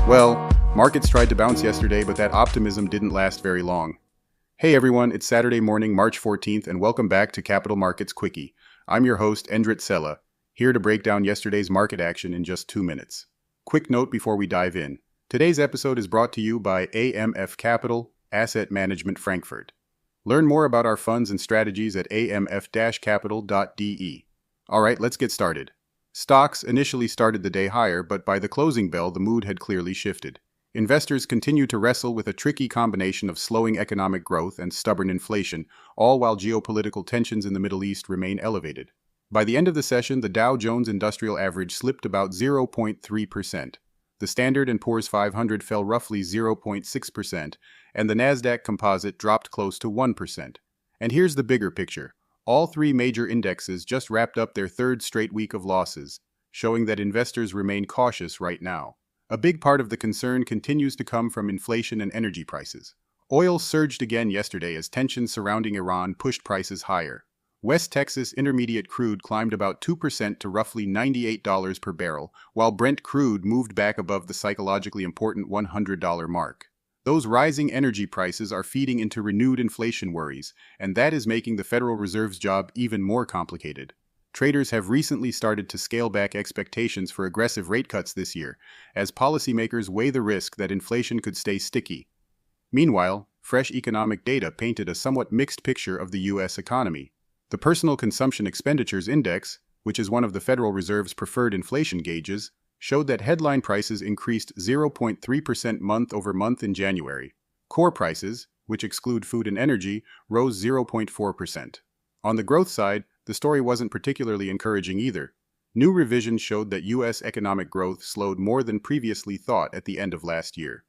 Well, markets tried to bounce yesterday, but that optimism didn't last very long. Hey everyone, it's Saturday morning, March 14th, and welcome back to Capital Markets Quickie. I'm your host, Endrit Sella, here to break down yesterday's market action in just 2 minutes. Quick note before we dive in. Today's episode is brought to you by AMF Capital, Asset Management Frankfurt. Learn more about our funds and strategies at amf-capital.de. Alright, let's get started. Stocks initially started the day higher, but by the closing bell, the mood had clearly shifted. Investors continue to wrestle with a tricky combination of slowing economic growth and stubborn inflation, all while geopolitical tensions in the Middle East remain elevated. By the end of the session, the Dow Jones Industrial Average slipped about 0.3%. The Standard & Poor's 500 fell roughly 0.6%, and the Nasdaq Composite dropped close to 1%. And here's the bigger picture. All three major indexes just wrapped up their third straight week of losses, showing that investors remain cautious right now. A big part of the concern continues to come from inflation and energy prices. Oil surged again yesterday as tensions surrounding Iran pushed prices higher. West Texas Intermediate crude climbed about 2% to roughly $98 per barrel, while Brent crude moved back above the psychologically important $100 mark. Those rising energy prices are feeding into renewed inflation worries, and that is making the Federal Reserve's job even more complicated. Traders have recently started to scale back expectations for aggressive rate cuts this year, as policymakers weigh the risk that inflation could stay sticky. Meanwhile, fresh economic data painted a somewhat mixed picture of the U.S. economy. The Personal Consumption Expenditures Index, which is one of the Federal Reserve's preferred inflation gauges, showed that headline prices increased 0.3% month over month in January. Core prices, which exclude food and energy, rose 0.4%. On the growth side, the story wasn't particularly encouraging either. New revisions showed that U.S. economic growth slowed more than previously thought at the end of last year.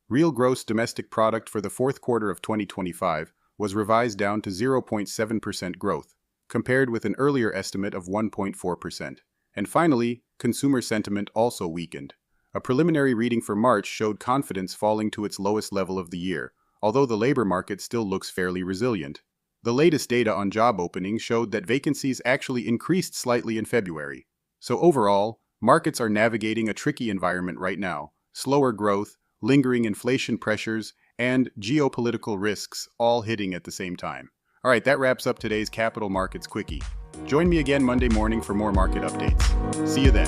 Real gross domestic product for the fourth quarter of 2025 was revised down to 0.7% growth, compared with an earlier estimate of 1.4%. And finally, consumer sentiment also weakened. A preliminary reading for March showed confidence falling to its lowest level of the year, although the labor market still looks fairly resilient. The latest data on job openings showed that vacancies actually increased slightly in February. So overall, markets are navigating a tricky environment right now. Slower growth, lingering inflation pressures, and geopolitical risks all hitting at the same time. Alright, that wraps up today's Capital Markets Quickie. Join me again Monday morning for more market updates. See you then.